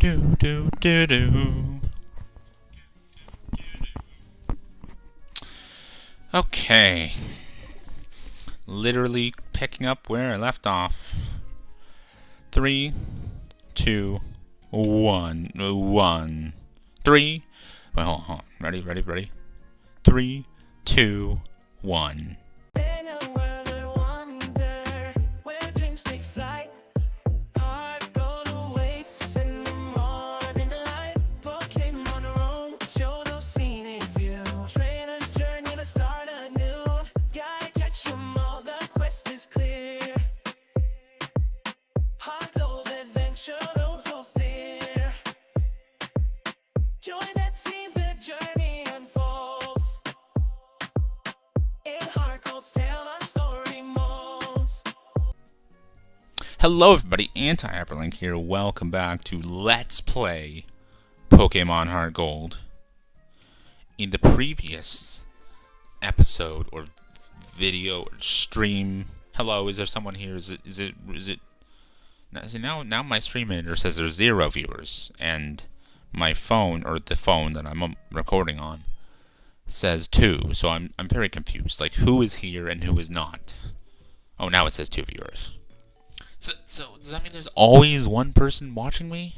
Do do do do. Okay. Literally picking up where I left off. 3, 2, 1. 1. 3. Wait, hold on. Ready? 3, 2, 1. Hello everybody, Anti-HyperLink here. Welcome back to Let's Play Pokémon HeartGold. In the previous episode or video or stream, hello, is there someone here? Is it? Now my stream manager says there's 0 viewers, and my phone, or the phone that I'm recording on, says 2. So I'm very confused. Like, who is here and who is not? Oh, now it says 2 viewers. So does that mean there's always one person watching me?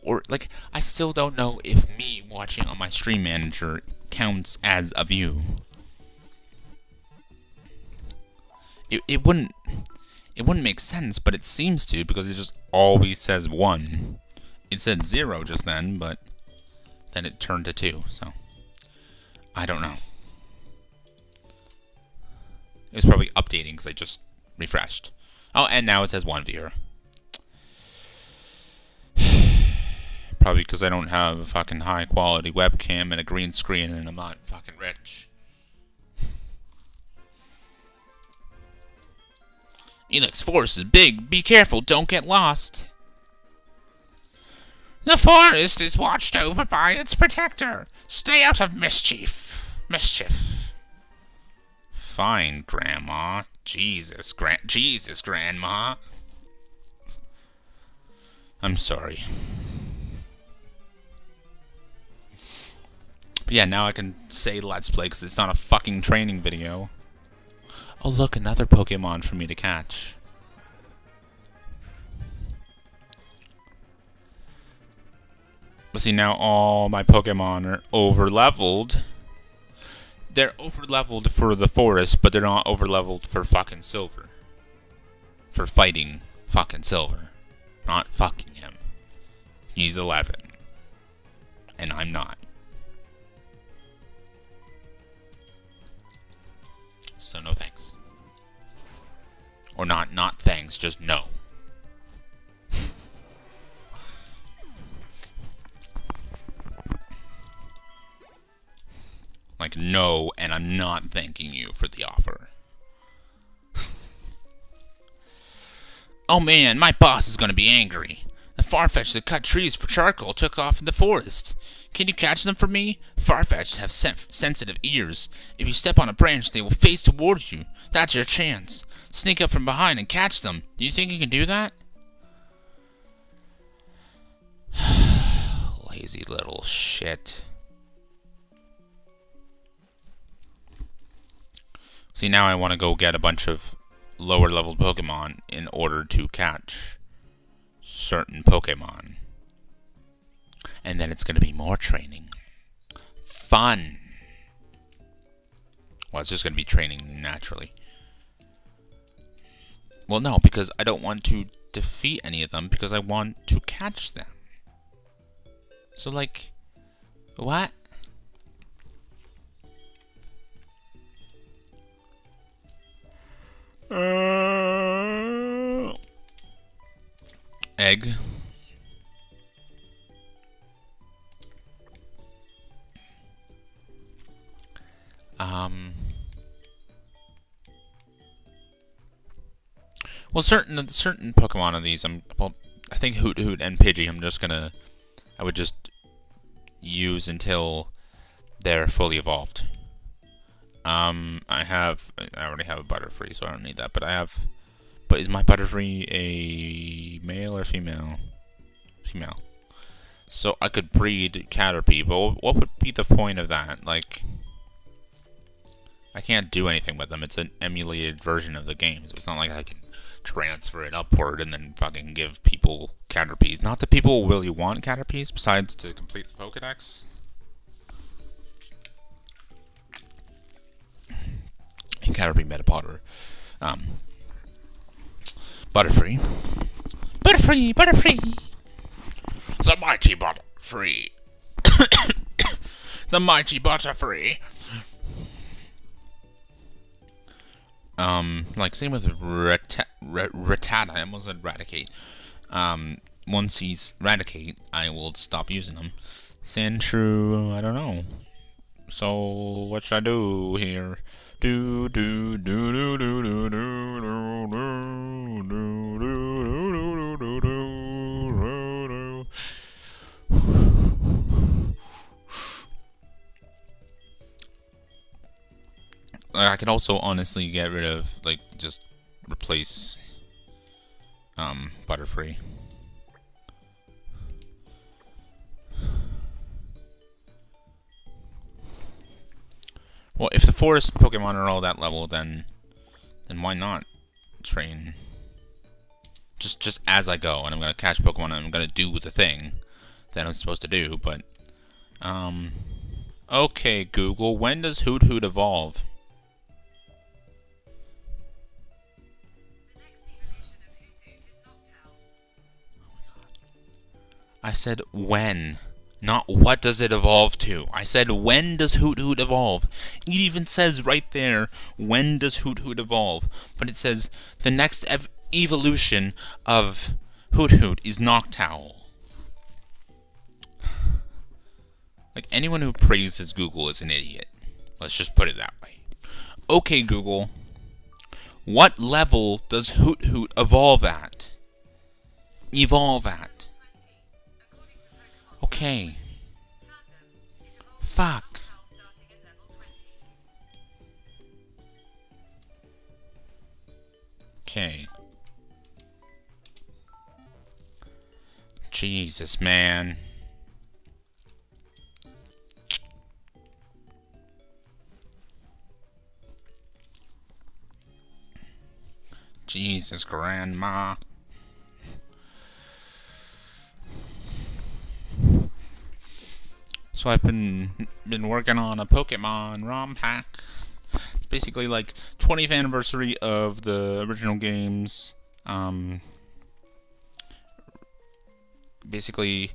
Or, like, I still don't know if me watching on my stream manager counts as a view. It wouldn't make sense, but it seems to, because it just always says 1. It said 0 just then, but then it turned to 2, so I don't know. It was probably updating because I just refreshed. Oh, and now it says 1 viewer. Probably because I don't have a fucking high quality webcam and a green screen and I'm not fucking rich. Elix Forest is big. Be careful, don't get lost. The forest is watched over by its protector. Stay out of mischief. Fine, Grandma. Jesus, Grandma. I'm sorry. But yeah, now I can say Let's Play because it's not a fucking training video. Oh look, another Pokemon for me to catch. But see, now all my Pokemon are over-leveled. They're over-leveled for the forest, but they're not over-leveled for fucking Silver. For fighting fucking Silver. Not fucking him. He's 11. And I'm not. So no thanks. Or not thanks, just no. Like, no, and I'm not thanking you for the offer. Oh man, my boss is gonna be angry. The Farfetch'd that cut trees for charcoal took off in the forest. Can you catch them for me? Farfetch'd have sensitive ears. If you step on a branch, they will face towards you. That's your chance. Sneak up from behind and catch them. Do you think you can do that? Lazy little shit. See, now I want to go get a bunch of lower leveled Pokemon in order to catch certain Pokemon. And then it's going to be more training. Fun! Well, it's just going to be training naturally. Well, no, because I don't want to defeat any of them because I want to catch them. So, like, what? Egg. Well, certain Pokemon of these, I think Hoot and Pidgey, I would just use until they're fully evolved. I already have a Butterfree, so I don't need that. But is my Butterfree a male or female? Female. So I could breed Caterpie, but what would be the point of that? Like, I can't do anything with them. It's an emulated version of the game, so it's not like I can transfer it upward and then fucking give people Caterpies. Not that people really want Caterpies, besides to complete the Pokedex. And Caterpie Metapod, Butterfree. Butterfree! Butterfree! The mighty Butterfree. The mighty Butterfree. Like same with Rattata. I almost said Raticate. Once he's Raticate, I will stop using him. Sandshrew, I don't know. So what should I do here? Do do do do do do do do do do do do do. I could also honestly get rid of, like, just replace Butterfree. Well, if the forest Pokemon are all that level, then why not train just as I go, and I'm gonna catch Pokemon and I'm gonna do the thing that I'm supposed to do. But okay, Google, when does Hoot Hoot evolve? I said when, not what does it evolve to. I said when does Hoot Hoot evolve. It even says right there, when does Hoot Hoot evolve. But it says the next evolution of Hoot Hoot is Noctowl. Like, anyone who praises Google is an idiot. Let's just put it that way. Okay, Google, what level does Hoot Hoot evolve at? Evolve at. Okay. Fuck. Okay. Jesus, man. Jesus, Grandma. So I've been working on a Pokemon ROM pack. It's basically like 20th anniversary of the original games. Basically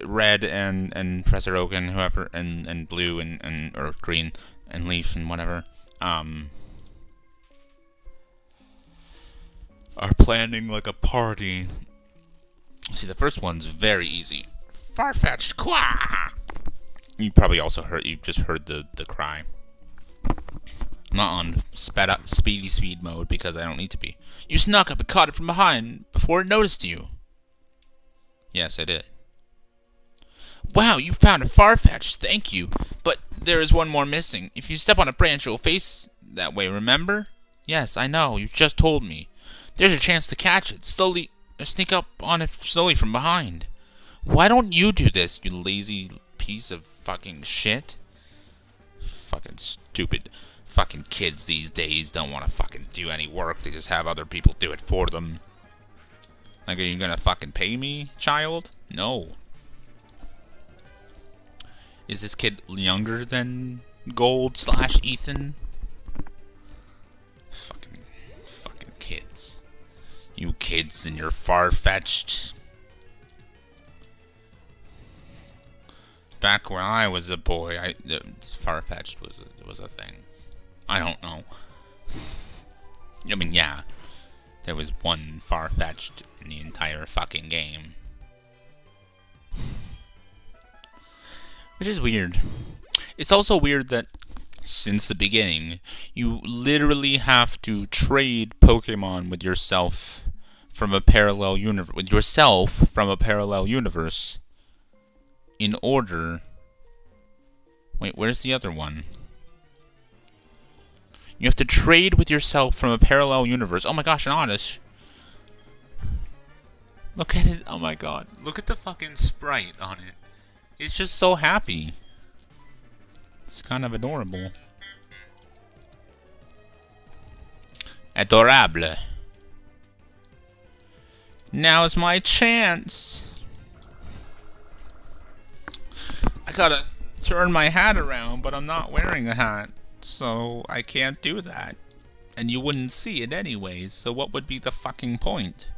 Red and Professor Oak and whoever and Blue and or Green and Leaf and whatever are planning like a party. See, the first one's very easy. Farfetch'd Claw! You probably also heard, you just heard the cry. I'm not on speedy speed mode because I don't need to be. You snuck up and caught it from behind before it noticed you. Yes, I did. Wow, you found a Farfetch'd, thank you. But there is one more missing. If you step on a branch, it will face that way, remember? Yes, I know, you just told me. There's a chance to catch it. Slowly, sneak up on it slowly from behind. Why don't you do this, you lazy piece of fucking shit? Fucking stupid fucking kids these days don't want to fucking do any work. They just have other people do it for them. Like, are you gonna fucking pay me, child? No. Is this kid younger than Gold/Ethan? Fucking kids. You kids and your Farfetch'd. Back when I was a boy, Farfetch'd was a thing. I don't know. I mean, yeah, there was one Farfetch'd in the entire fucking game, which is weird. It's also weird that since the beginning, you literally have to trade Pokemon with yourself from a parallel universe. In order... Wait, where's the other one? You have to trade with yourself from a parallel universe. Oh my gosh, an Odysee. Look at it. Oh my god. Look at the fucking sprite on it. It's just so happy. It's kind of adorable. Adorable. Now's my chance. I gotta turn my hat around, but I'm not wearing a hat, so I can't do that. And you wouldn't see it anyways, so what would be the fucking point?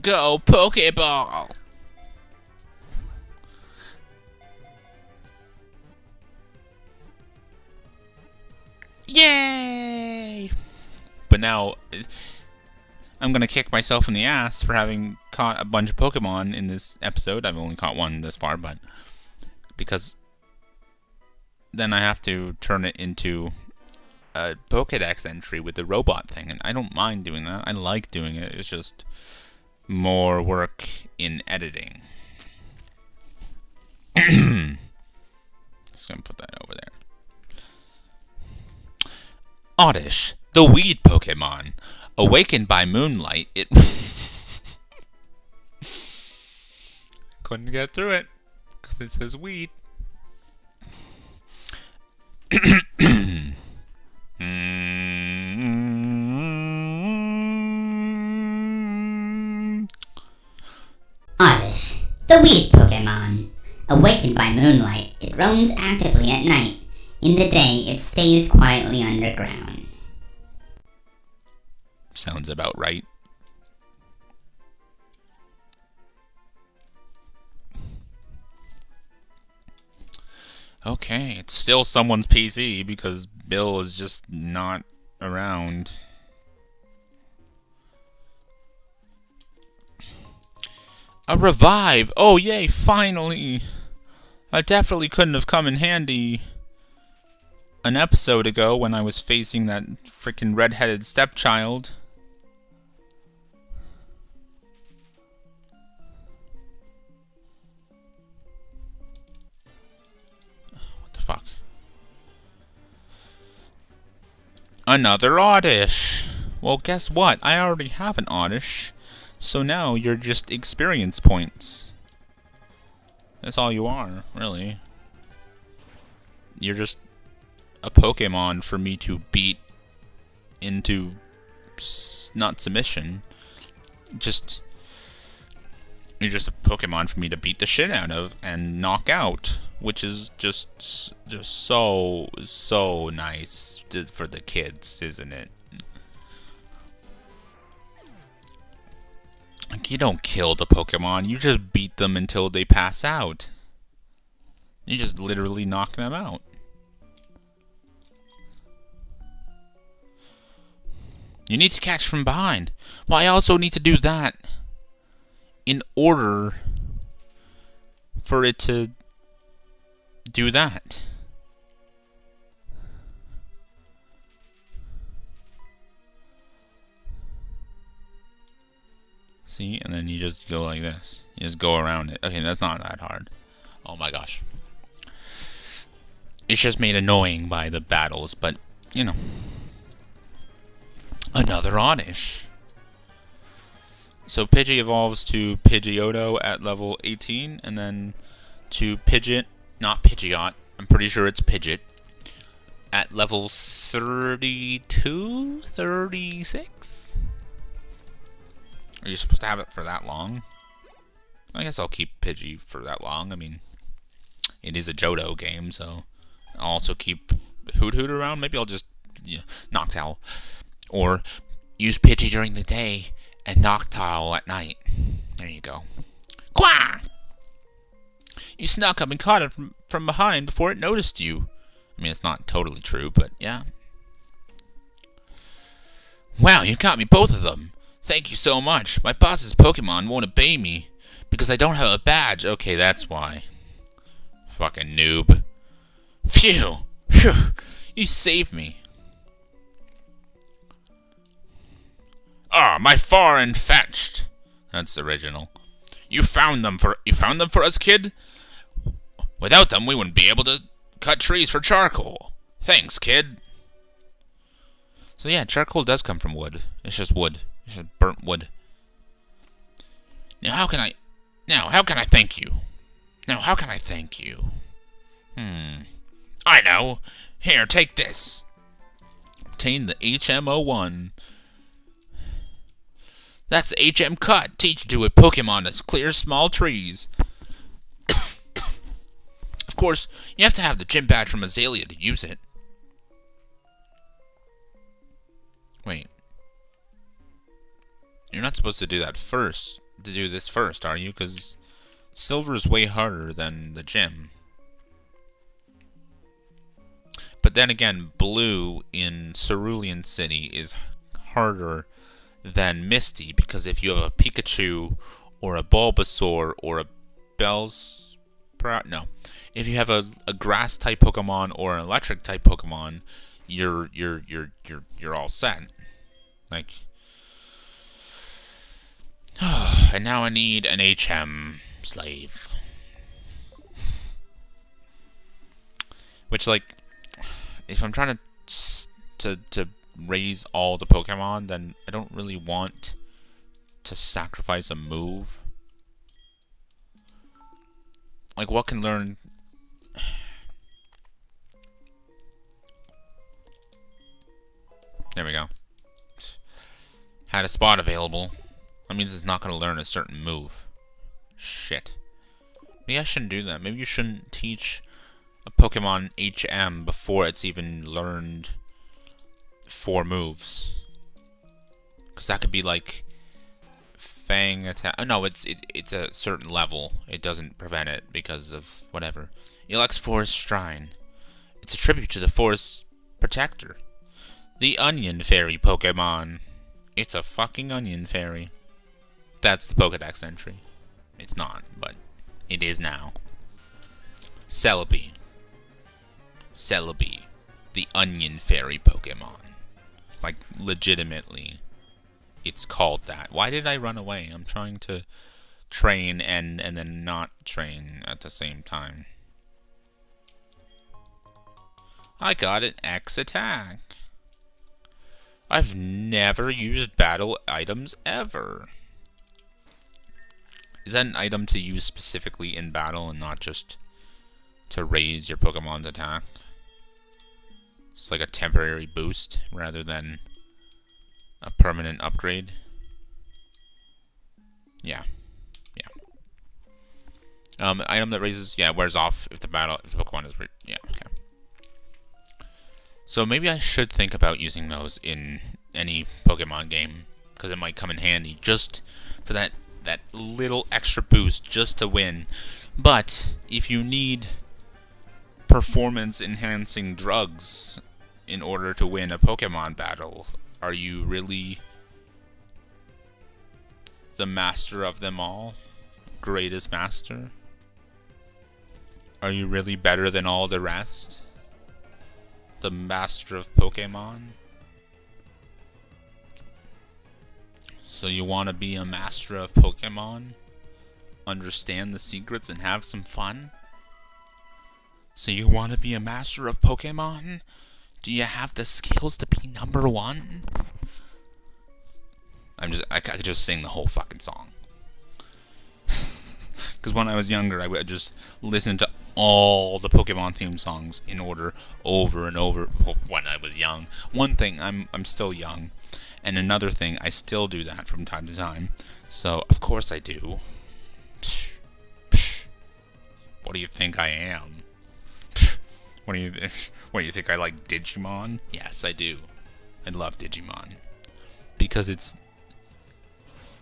Go Pokeball! Yay! But now, I'm gonna kick myself in the ass for having caught a bunch of Pokemon in this episode. I've only caught one this far, but because then I have to turn it into a Pokédex entry with the robot thing, and I don't mind doing that. I like doing it. It's just more work in editing. Just gonna put that over there. Odysee, the weed Pokemon. Awakened by moonlight, it couldn't get through it because it says weed. Odysee, the weed Pokemon. Awakened by moonlight, it roams actively at night. In the day, it stays quietly underground. Sounds about right. Okay, it's still someone's PC because Bill is just not around. A revive! Oh yay, finally! That definitely couldn't have come in handy an episode ago when I was facing that frickin' red-headed stepchild. What the fuck? Another Odysee! Well, guess what? I already have an Odysee, so now you're just experience points. That's all you are, really. You're just a Pokemon for me to beat into not submission. You're just a Pokemon for me to beat the shit out of and knock out, which is just so nice for the kids, isn't it? Like, you don't kill the Pokemon, you just beat them until they pass out. You just literally knock them out. You need to catch from behind. Well, I also need to do that in order for it to do that. See? And then you just go like this. You just go around it. Okay, that's not that hard. Oh my gosh. It's just made annoying by the battles, but, you know. Another Odysee. So Pidgey evolves to Pidgeotto at level 18, and then to Pidgeot, not Pidgeot, I'm pretty sure it's Pidgeot, at level 32? 36? Are you supposed to have it for that long? I guess I'll keep Pidgey for that long. I mean, it is a Johto game, so I'll also keep Hoot Hoot around. Maybe I'll just Noctowl. Or use Pidgey during the day and Noctowl at night. There you go. Quah! You snuck up and caught it from behind before it noticed you. I mean, it's not totally true, but yeah. Wow, you got me both of them. Thank you so much. My boss's Pokemon won't obey me because I don't have a badge. Okay, that's why. Fucking noob. Phew. Phew. You saved me. Ah, my foreign fetched. That's original. You found them for us, kid? Without them, we wouldn't be able to cut trees for charcoal. Thanks, kid. So yeah, charcoal does come from wood. It's just wood. It's just burnt wood. Now how can I thank you? I know. Here, take this. Obtain the HM01. That's the HM cut. Teach to a Pokemon to clear small trees. Of course, you have to have the gym badge from Azalea to use it. Wait. You're not supposed to do that first. To do this first, are you? Because silver is way harder than the gym. But then again, blue in Cerulean City is harder than Misty, because if you have a Pikachu or a Bulbasaur or a if you have a grass type Pokemon or an electric type Pokemon, you're all set. Like, and now I need an HM slave, which, like, if I'm trying to raise all the Pokemon, then I don't really want to sacrifice a move. Like, what can learn? There we go. Had a spot available. That means it's not going to learn a certain move. Shit. Maybe I shouldn't do that. Maybe you shouldn't teach a Pokemon HM before it's even learned 4 moves. Because that could be like Fang attack. Oh, no, it's a certain level. It doesn't prevent it because of whatever. Elects Forest Shrine. It's a tribute to the Forest Protector. The Onion Fairy Pokemon. It's a fucking Onion Fairy. That's the Pokedex entry. It's not, but it is now. Celebi. Celebi. The Onion Fairy Pokemon. Like, legitimately, it's called that. Why did I run away? I'm trying to train and then not train at the same time. I got an X attack. I've never used battle items ever. Is that an item to use specifically in battle and not just to raise your Pokemon's attack? It's like a temporary boost rather than a permanent upgrade. Yeah. Item that raises, wears off if the Pokemon is, okay. So maybe I should think about using those in any Pokemon game, because it might come in handy just for that little extra boost just to win. But if you need performance-enhancing drugs in order to win a Pokemon battle, are you really the master of them all? Greatest master? Are you really better than all the rest? The master of Pokemon? So you want to be a master of Pokemon? Understand the secrets and have some fun? So you want to be a master of Pokemon? Do you have the skills to be #1? I could just sing the whole fucking song. Because when I was younger, I would just listen to all the Pokemon theme songs in order over and over when I was young. One thing, I'm still young. And another thing, I still do that from time to time. So, of course I do. What do you think I am? What do you think I like Digimon? Yes, I do. I love Digimon. Because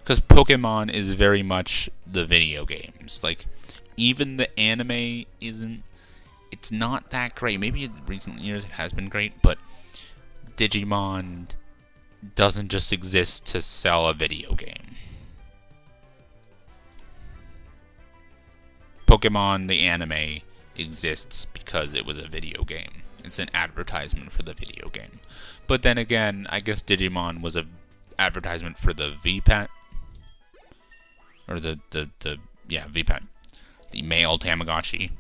Pokemon is very much the video games. Like, even the anime it's not that great. Maybe in recent years it has been great, but Digimon doesn't just exist to sell a video game. Pokemon, the anime, exists because it was a video game. It's an advertisement for the video game. But then again, I guess Digimon was an advertisement for the V-Pet. or yeah, VPET, the male Tamagotchi.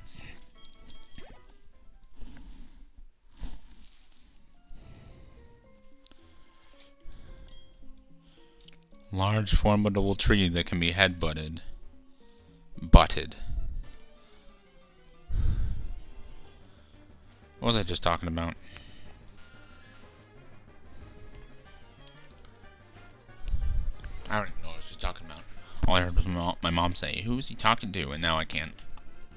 Large formidable tree that can be head-butted. Butted. What was I just talking about? I don't even know what I was just talking about. All I heard was my mom say, "Who is he talking to?" And now I can't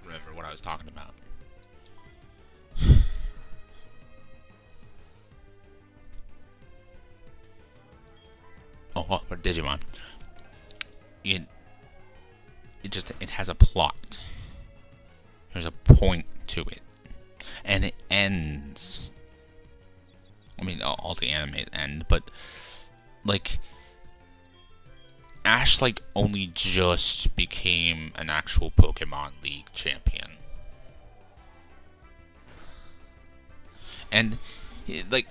remember what I was talking about. Oh, for Digimon. It has a plot. There's a point to it. And it ends. I mean, all the animes end, but like Ash only just became an actual Pokemon League champion. And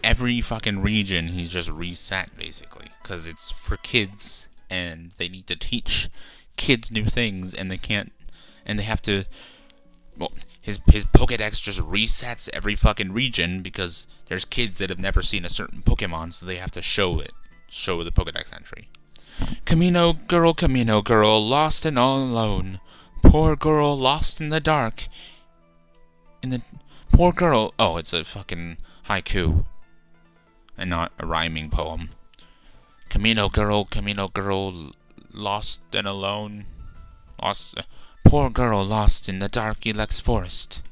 every fucking region he's just reset basically, because it's for kids and they need to teach kids new things, and they have to, well, his Pokédex just resets every fucking region because there's kids that have never seen a certain Pokemon, so they have to show the Pokédex entry. Camino girl, lost and all alone. Poor girl, lost in the dark. Poor girl. Oh, it's a fucking haiku and not a rhyming poem. Camino girl, lost and alone. Poor girl lost in the dark Elex forest.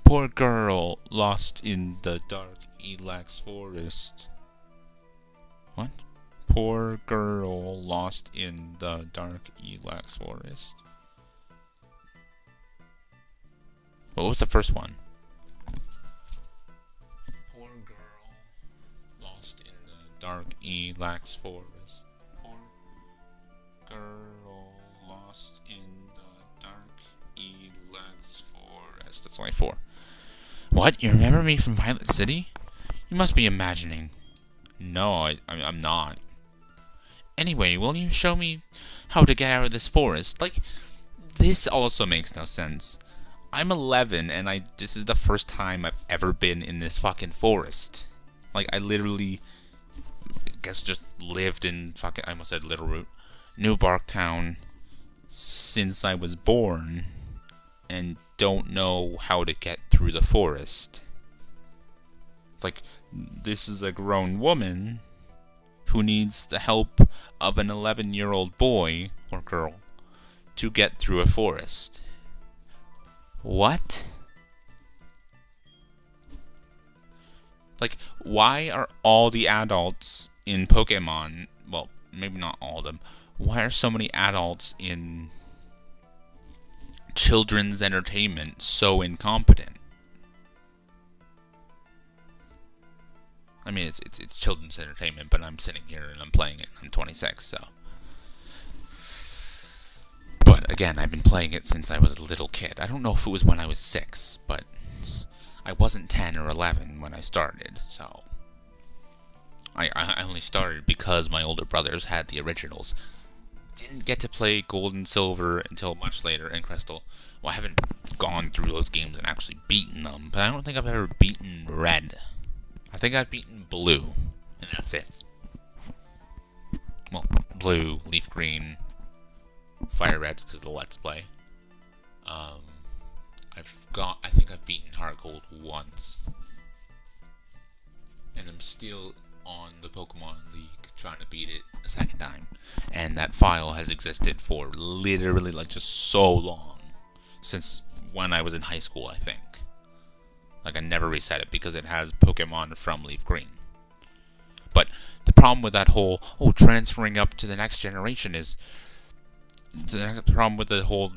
Poor girl lost in the dark Elex forest. What? Poor girl lost in the dark Elex forest. What was the first one? Poor girl lost in the dark Elex forest. Poor girl lost in the dark Elex forest. That's only 4. What? You remember me from Violet City? You must be imagining. No, I'm not. Anyway, will you show me how to get out of this forest? This also makes no sense. I'm 11, and this is the first time I've ever been in this fucking forest. I literally, guess, just lived in fucking, I almost said Little Root, New Barktown since I was born, and don't know how to get through the forest. This is a grown woman who needs the help of an 11-year-old boy or girl to get through a forest. What? Why are all the adults in Pokemon, well, maybe not all of them, why are so many adults in children's entertainment so incompetent? I mean, it's children's entertainment, but I'm sitting here and I'm playing it. I'm 26, so. But again, I've been playing it since I was a little kid. I don't know if it was when I was 6, but I wasn't 10 or 11 when I started, so. I only started because my older brothers had the originals. Didn't get to play Gold and Silver until much later, and Crystal. Well, I haven't gone through those games and actually beaten them, but I don't think I've ever beaten Red. I think I've beaten Blue, and that's it. Well, Blue, Leaf Green, Fire Red because of the Let's Play. I think I've beaten HeartGold once, and I'm still on the Pokemon League trying to beat it a second time. And that file has existed for literally just so long, since when I was in high school, I think. I never reset it because it has Pokemon from Leaf Green. But the problem with that whole, transferring up to the next generation is, the problem with the whole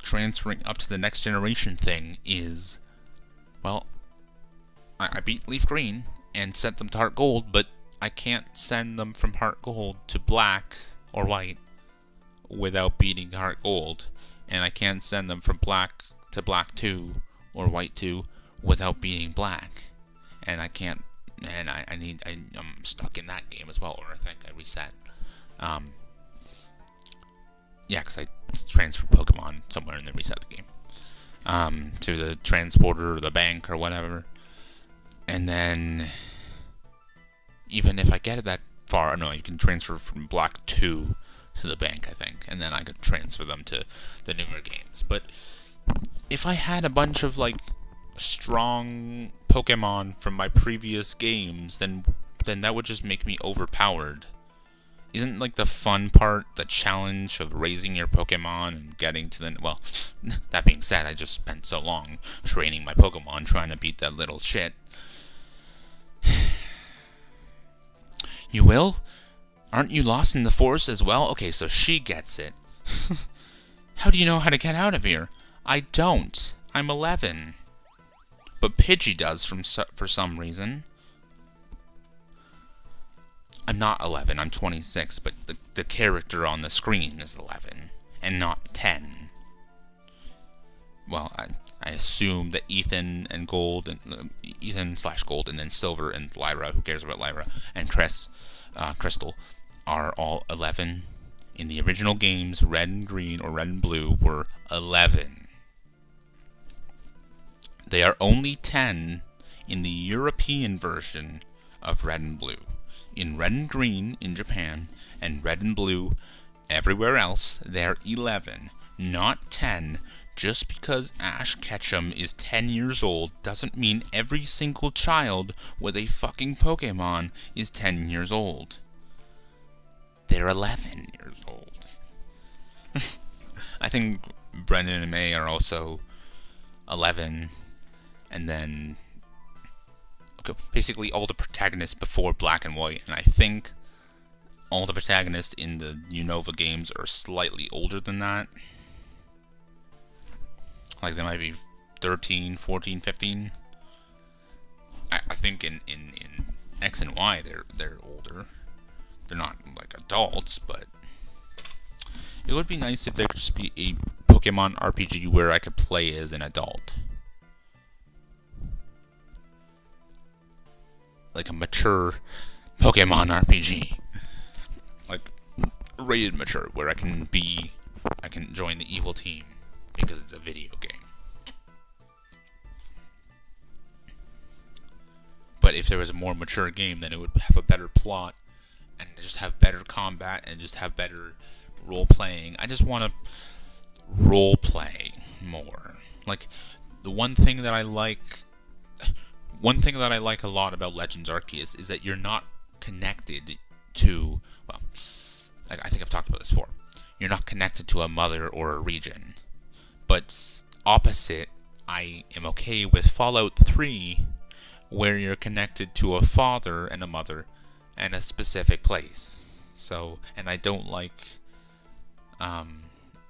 transferring up to the next generation thing is, well, I beat Leaf Green and sent them to Heart Gold, but I can't send them from Heart Gold to Black or White without beating Heart Gold, and I can't send them from Black to Black 2 or White 2 without beating Black, and I can't, and I'm stuck in that game as well, or I think I reset. Yeah, because I transferred Pokemon somewhere and then reset the game. To the transporter or the bank or whatever. And then, even if I get it that far, no, you can transfer from block 2 to the bank, I think. And then I could transfer them to the newer games. But if I had a bunch of, like, strong Pokemon from my previous games, then that would just make me overpowered. Isn't, like, the fun part, the challenge of raising your Pokemon and getting to the... Well, that being said, I just spent so long training my Pokemon trying to beat that little shit. You will? Aren't you lost in the forest as well? Okay, so she gets it. How do you know how to get out of here? I don't. I'm 11. But Pidgey does for some reason. I'm not 11, I'm 26, but the character on the screen is 11, and not 10. Well, I assume that Ethan and Gold, and Ethan/Gold, and then Silver and Lyra, who cares about Lyra, and Crystal, are all 11. In the original games, Red and Green, or Red and Blue, were 11. They are only 10 in the European version of Red and Blue. In Red and Green in Japan, and Red and Blue everywhere else, they're 11, not 10. Just because Ash Ketchum is 10 years old doesn't mean every single child with a fucking Pokemon is 10 years old. They're 11 years old. I think Brendan and May are also 11, and then basically all the protagonists before Black and White, and I think all the protagonists in the Unova games are slightly older than that. Like they might be 13, 14, 15. I think in X and Y they're older. They're not like adults, but it would be nice if there could just be a Pokemon RPG where I could play as an adult. Like a mature Pokemon RPG. Like rated mature, where I can join the evil team because it's a video game. But if there was a more mature game, then it would have a better plot and just have better combat and just have better role playing. I just want to role play more. Like the one thing that I like a lot about Legends Arceus is that you're not connected to, well, I think I've talked about this before. You're not connected to a mother or a region. But opposite, I am okay with Fallout 3, where you're connected to a father and a mother and a specific place. So, and I don't like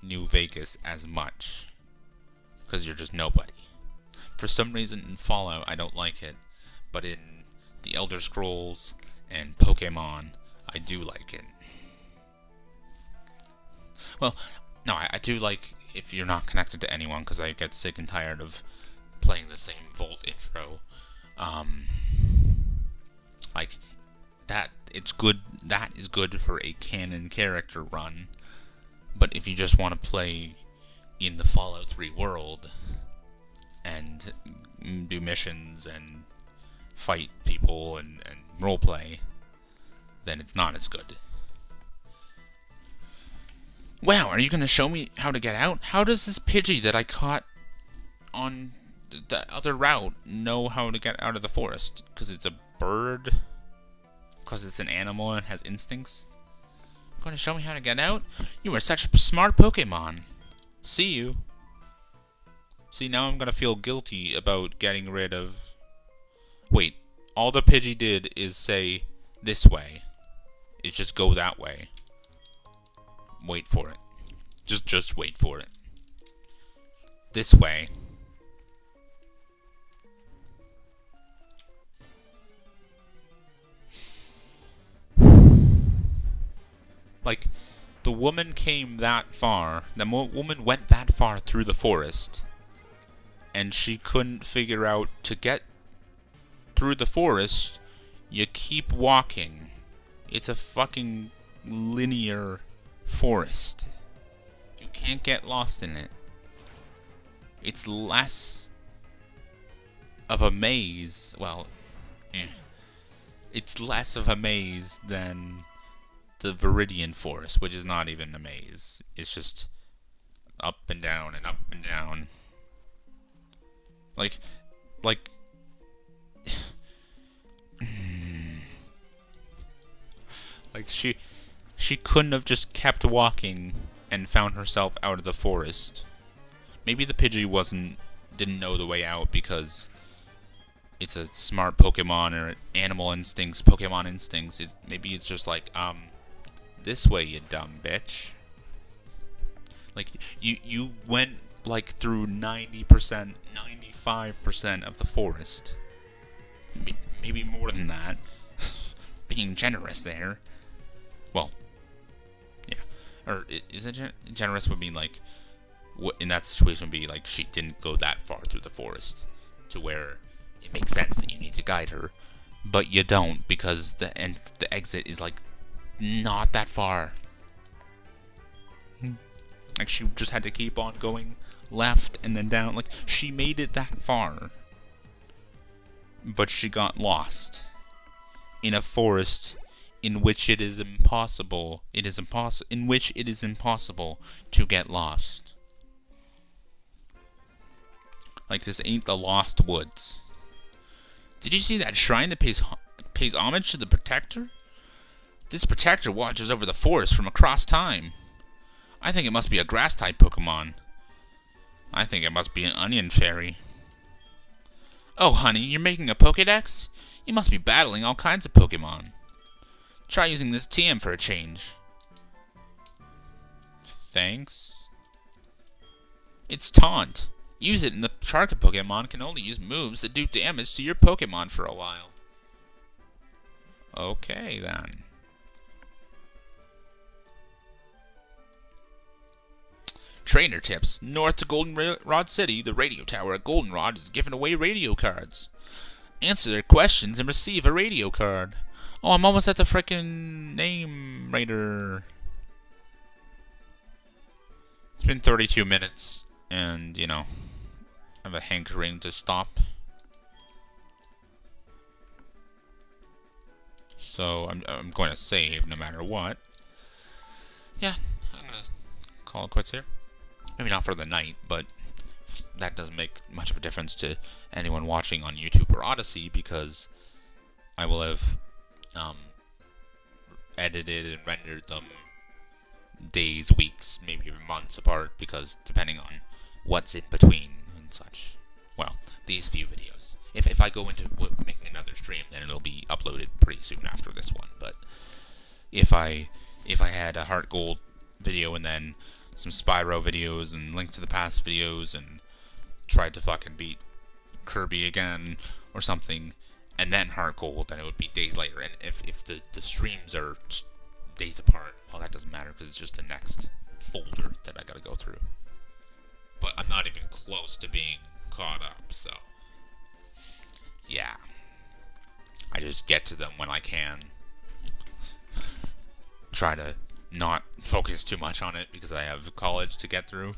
New Vegas as much, because you're just nobody. For some reason in Fallout, I don't like it, but in the Elder Scrolls and Pokemon, I do like it. Well, no, I do like if you're not connected to anyone, because I get sick and tired of playing the same Volt intro. Like, that is good for a canon character run, but if you just want to play in the Fallout 3 world and do missions and fight people and roleplay, then it's not as good. Wow, are you going to show me how to get out? How does this Pidgey that I caught on the other route know how to get out of the forest? Because it's a bird? Because it's an animal and has instincts? Going to show me how to get out? You are such a smart Pokemon. See you. See, now I'm going to feel guilty about getting rid of... Wait, all the Pidgey did is say, this way. It's just go that way. Wait for it. Just wait for it. This way. Like, the woman came that far. The woman went that far through the forest. And she couldn't figure out to get through the forest. You keep walking. It's a fucking linear forest. You can't get lost in it. It's less of a maze. Well, it's less of a maze than the Viridian Forest, which is not even a maze. It's just up and down and up and down. Like like she couldn't have just kept walking and found herself out of the forest. Maybe the Pidgey didn't know the way out because it's a smart Pokemon or animal instincts, Pokemon instincts. Maybe it's just like, this way, you dumb bitch. Like, you went, like, through 90%, 95% of the forest. Maybe more than that. Being generous there. Well, yeah. Or, is it generous would mean, like, in that situation would be, like, she didn't go that far through the forest. To where it makes sense that you need to guide her. But you don't, because the exit is, like, not that far. Like, she just had to keep on going left and then down. Like, she made it that far. But she got lost in a forest in which it is impossible. In which it is impossible to get lost. Like, this ain't the Lost Woods. Did you see that shrine that pays homage to the Protector? This Protector watches over the forest from across time. I think it must be a Grass-type Pokemon. I think it must be an Onion Fairy. Oh, honey, you're making a Pokédex? You must be battling all kinds of Pokemon. Try using this TM for a change. Thanks. It's Taunt. Use it and the target Pokemon can only use moves that do damage to your Pokemon for a while. Okay, then. Trainer tips. North to Goldenrod City, the radio tower at Goldenrod is giving away radio cards. Answer their questions and receive a radio card. Oh, I'm almost at the frickin' name raider. It's been 32 minutes, and, you know, I have a hankering to stop. So, I'm going to save no matter what. Yeah, I'm going to call it quits here. Maybe not for the night, but that doesn't make much of a difference to anyone watching on YouTube or Odysee, because I will have edited and rendered them days, weeks, maybe even months apart, because depending on what's in between and such. Well, these few videos. If I go into making another stream, then it'll be uploaded pretty soon after this one. But if I had a HeartGold video and then some Spyro videos and Link to the Past videos and tried to fucking beat Kirby again or something, and then HeartGold, then it would be days later. And if the streams are days apart, well, that doesn't matter because it's just the next folder that I gotta go through. But I'm not even close to being caught up, so yeah. I just get to them when I can. Try to not focus too much on it because I have college to get through.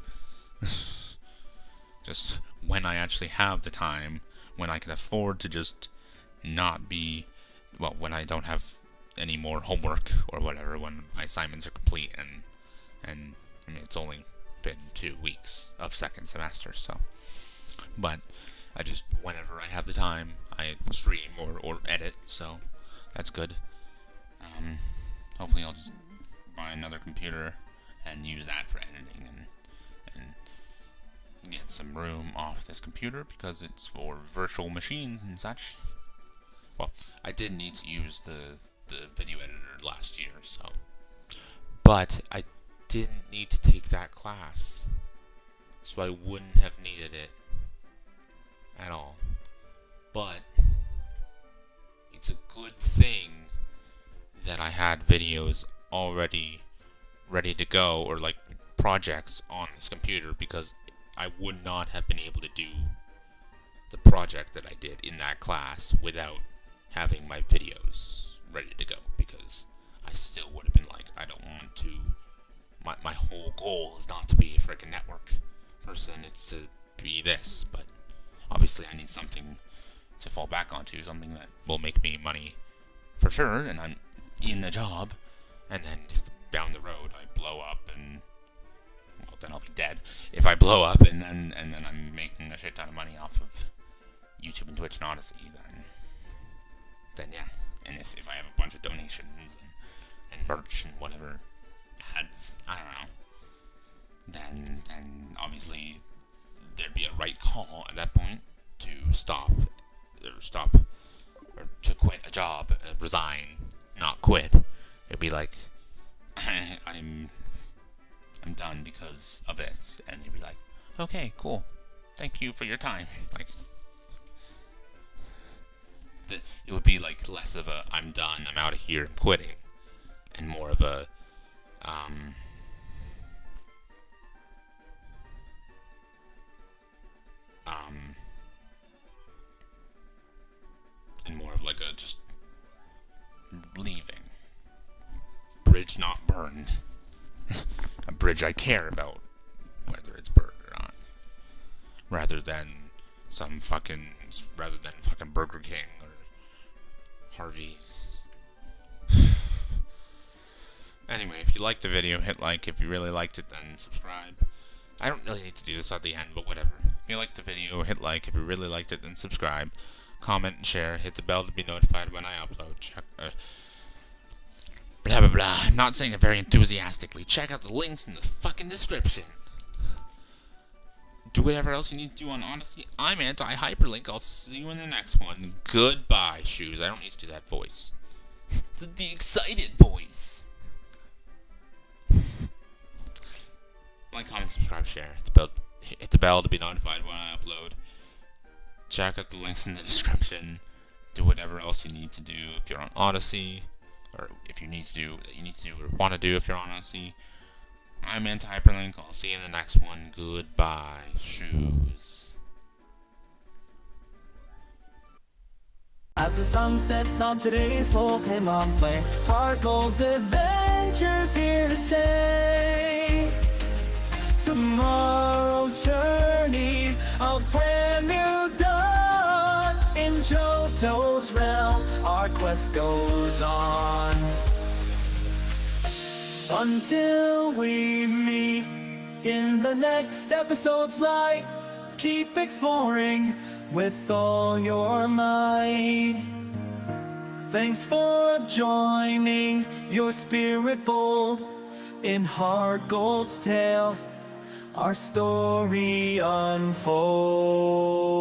Just when I actually have the time, when I can afford to just not be, well, when I don't have any more homework or whatever, when my assignments are complete, and I mean, it's only been 2 weeks of second semester, so, but I just, whenever I have the time, I stream or edit, so that's good. Hopefully I'll just buy another computer and use that for editing and get some room off this computer because it's for virtual machines and such. Well, I did need to use the video editor last year, so, but I didn't need to take that class, so I wouldn't have needed it at all. But it's a good thing that I had videos already ready to go, or like projects on this computer, because I would not have been able to do the project that I did in that class without having my videos ready to go, because I still would have been like, I don't want to my whole goal is not to be a freaking network person. It's to be this, but obviously I need something to fall back onto, something that will make me money for sure, and I'm in the job. And then if down the road I blow up, and well, then I'll be dead. If I blow up and then I'm making a shit ton of money off of YouTube and Twitch and Odysee, then yeah. And if I have a bunch of donations and merch and whatever ads, I don't know, then obviously there'd be a right call at that point to stop or to quit a job, resign, not quit. It'd be like, I'm done because of this, and you'd be like, okay, cool, thank you for your time. Like, it would be like less of a I'm done, I'm out of here, I'm quitting, and more of a and more of like a just leaving. Bridge not burned. A bridge I care about whether it's burned or not. Rather than fucking Burger King or Harvey's. Anyway, if you liked the video, hit like. If you really liked it, then subscribe. I don't really need to do this at the end, but whatever. If you liked the video, hit like. If you really liked it, then subscribe. Comment and share. Hit the bell to be notified when I upload. Check. Blah blah blah. I'm not saying it very enthusiastically. Check out the links in the fucking description. Do whatever else you need to do on Odysee. I'm Anti-HyperLink. I'll see you in the next one. Goodbye, shoes. I don't need to do that voice. the excited voice. Like, comment, subscribe, share. Hit the bell to be notified when I upload. Check out the links in the description. Do whatever else you need to do if you're on Odysee, or if you need to do or want to do if you're on Odysee. I'm Anti-HyperLink. I'll see you in the next one. Goodbye, shoes. As the sun sets on today's Pokémon play, HeartGold's adventures here to stay. Tomorrow's journey, a brand new dawn. In Johto's realm, our quest goes on. Until we meet in the next episode's light, keep exploring with all your might. Thanks for joining your spirit bold in HeartGold's tale. Our story unfolds.